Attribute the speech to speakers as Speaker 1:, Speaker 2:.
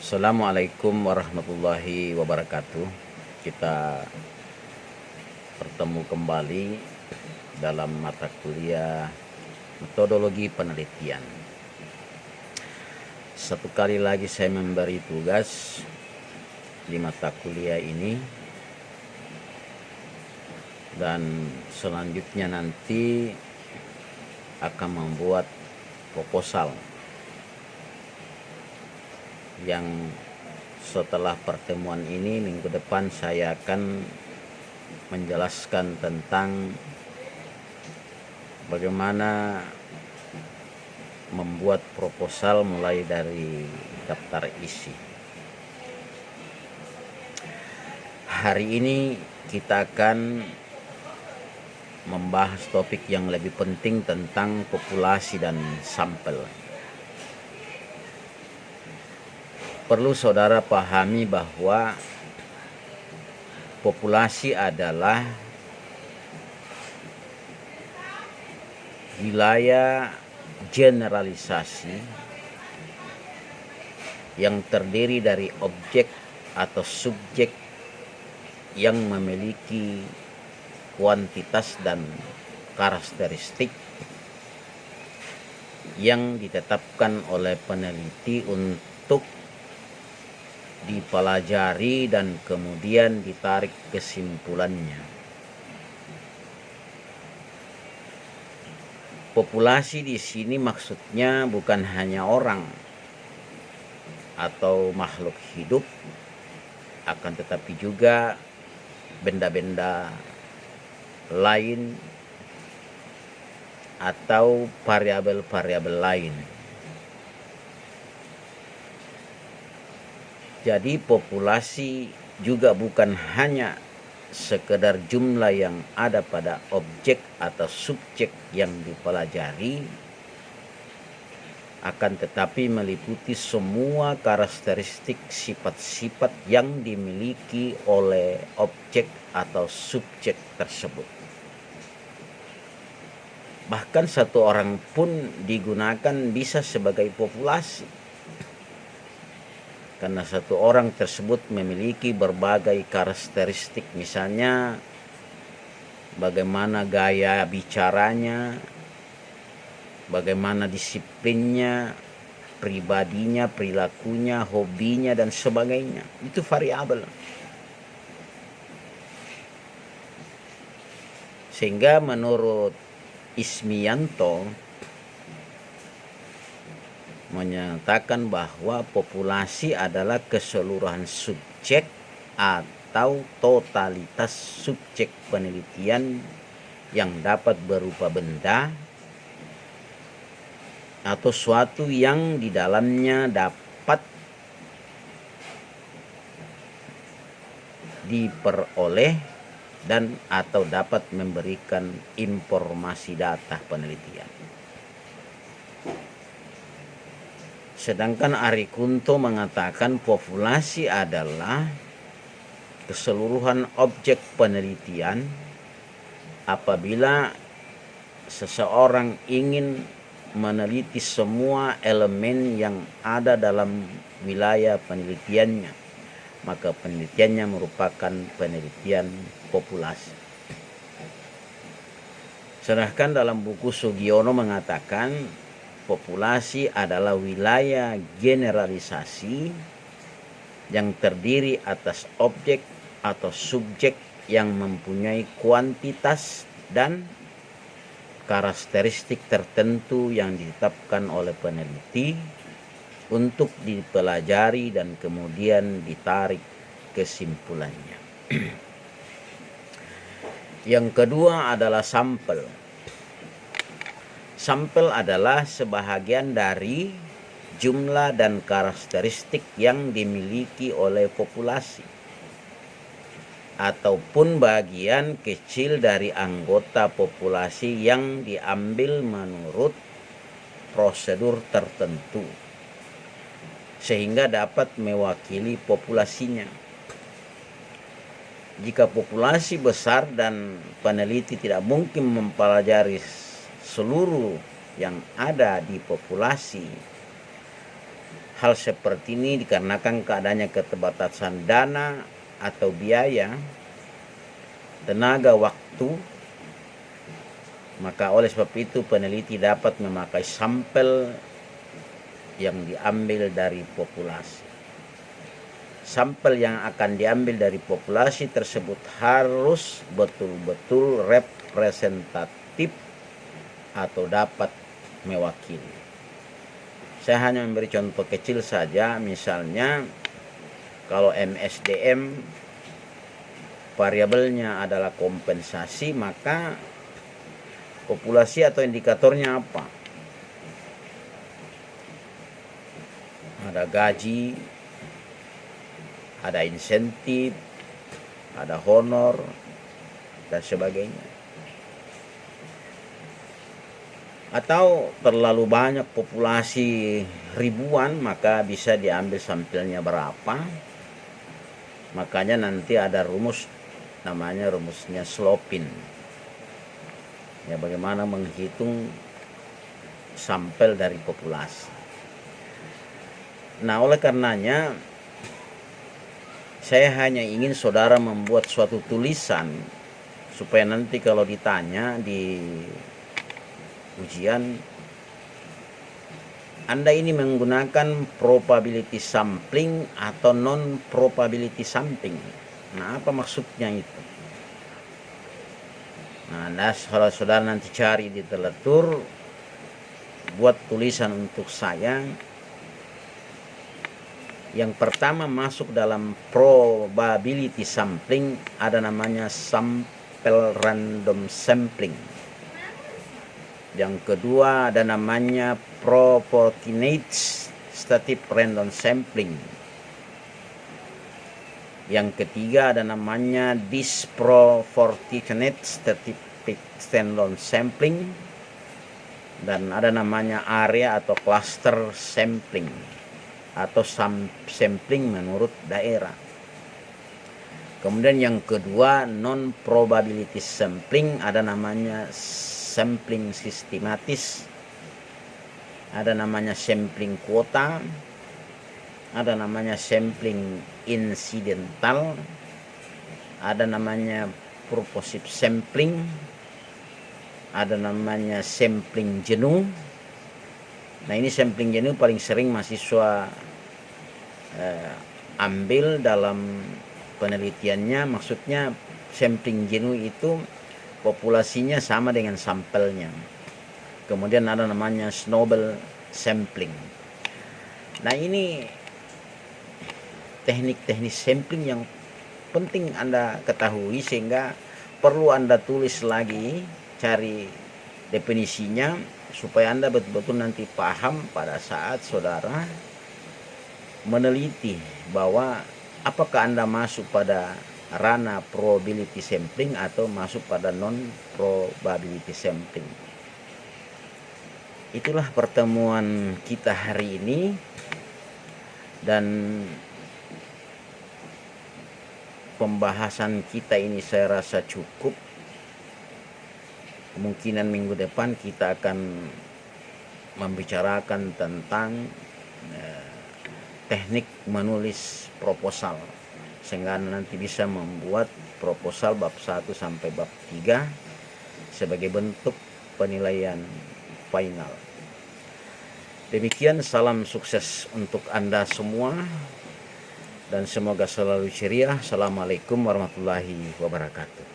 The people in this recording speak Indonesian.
Speaker 1: Assalamualaikum warahmatullahi wabarakatuh. Kita bertemu kembali dalam mata kuliah metodologi penelitian. Satu kali lagi saya memberi tugas di mata kuliah ini, dan selanjutnya nanti akan membuat proposal yang setelah pertemuan ini minggu depan saya akan menjelaskan tentang bagaimana membuat proposal mulai dari daftar isi. Hari ini kita akan membahas topik yang lebih penting tentang populasi dan sampel. Perlu saudara pahami bahwa populasi adalah wilayah generalisasi yang terdiri dari objek atau subjek yang memiliki kuantitas dan karakteristik yang ditetapkan oleh peneliti untuk dipelajari dan kemudian ditarik kesimpulannya. Populasi di sini maksudnya bukan hanya orang atau makhluk hidup, akan tetapi juga benda-benda lain atau variabel-variabel lain. Jadi populasi juga bukan hanya sekedar jumlah yang ada pada objek atau subjek yang dipelajari, akan tetapi meliputi semua karakteristik sifat-sifat yang dimiliki oleh objek atau subjek tersebut. Bahkan satu orang pun digunakan bisa sebagai populasi, karena satu orang tersebut memiliki berbagai karakteristik, misalnya bagaimana gaya bicaranya, bagaimana disiplinnya, pribadinya, perilakunya, hobinya, dan sebagainya. Itu variabel. Sehingga menurut Ismianto menyatakan bahwa populasi adalah keseluruhan subjek atau totalitas subjek penelitian yang dapat berupa benda atau suatu yang di dalamnya dapat diperoleh dan atau dapat memberikan informasi data penelitian. Sedangkan Ari Kunto mengatakan populasi adalah keseluruhan objek penelitian apabila seseorang ingin meneliti semua elemen yang ada dalam wilayah penelitiannya, maka penelitiannya merupakan penelitian populasi. Sedangkan dalam buku Sugiono mengatakan populasi adalah wilayah generalisasi yang terdiri atas objek atau subjek yang mempunyai kuantitas dan karakteristik tertentu yang ditetapkan oleh peneliti untuk dipelajari dan kemudian ditarik kesimpulannya. Yang kedua adalah sampel. Sampel adalah sebahagian dari jumlah dan karakteristik yang dimiliki oleh populasi ataupun bagian kecil dari anggota populasi yang diambil menurut prosedur tertentu sehingga dapat mewakili populasinya. Jika populasi besar dan peneliti tidak mungkin mempelajari seluruh yang ada di populasi, Hal seperti ini dikarenakan keadaannya keterbatasan dana atau biaya, tenaga, waktu. Maka oleh sebab itu peneliti dapat memakai sampel yang diambil dari populasi. Sampel yang akan diambil dari populasi tersebut harus betul-betul representatif atau dapat mewakili. Saya hanya memberi contoh kecil saja, misalnya kalau MSDM variabelnya adalah kompensasi, maka populasi atau indikatornya apa? Ada gaji, ada insentif, ada honor, dan sebagainya. Atau terlalu banyak populasi ribuan, maka bisa diambil sampelnya berapa. Makanya nanti ada rumus, namanya rumusnya Slopin. Ya, bagaimana menghitung sampel dari populasi. Nah, oleh karenanya saya hanya ingin saudara membuat suatu tulisan supaya nanti kalau ditanya di ujian, Anda ini menggunakan probability sampling atau non probability sampling. Nah, apa maksudnya itu? Nah, Anda saudara nanti cari di teletur, buat tulisan untuk saya. Yang pertama masuk dalam probability sampling ada namanya sampel random sampling. Yang kedua ada namanya proportionate static random sampling. Yang ketiga ada namanya disproportionate static random sampling. Dan ada namanya area atau cluster sampling atau sampling menurut daerah. Kemudian yang kedua non probability sampling, ada namanya sampling sistematis, ada namanya sampling kuota, ada namanya sampling insidental, ada namanya purposive sampling, ada namanya sampling jenuh. Nah, ini sampling jenuh paling sering mahasiswa ambil dalam penelitiannya. Maksudnya sampling jenuh itu populasinya sama dengan sampelnya. Kemudian ada namanya snowball sampling. Nah, ini teknik-teknik sampling yang penting Anda ketahui, sehingga perlu Anda tulis lagi, cari definisinya, supaya Anda betul-betul nanti paham pada saat saudara meneliti bahwa apakah Anda masuk pada ranah probability sampling atau masuk pada non probability sampling. Itulah pertemuan kita hari ini, dan pembahasan kita ini saya rasa cukup. Kemungkinan minggu depan kita akan membicarakan tentang teknik menulis proposal, sehingga nanti bisa membuat proposal bab 1 sampai bab 3 sebagai bentuk penilaian final. Demikian, salam sukses untuk Anda semua dan semoga selalu ceria. Assalamualaikum warahmatullahi wabarakatuh.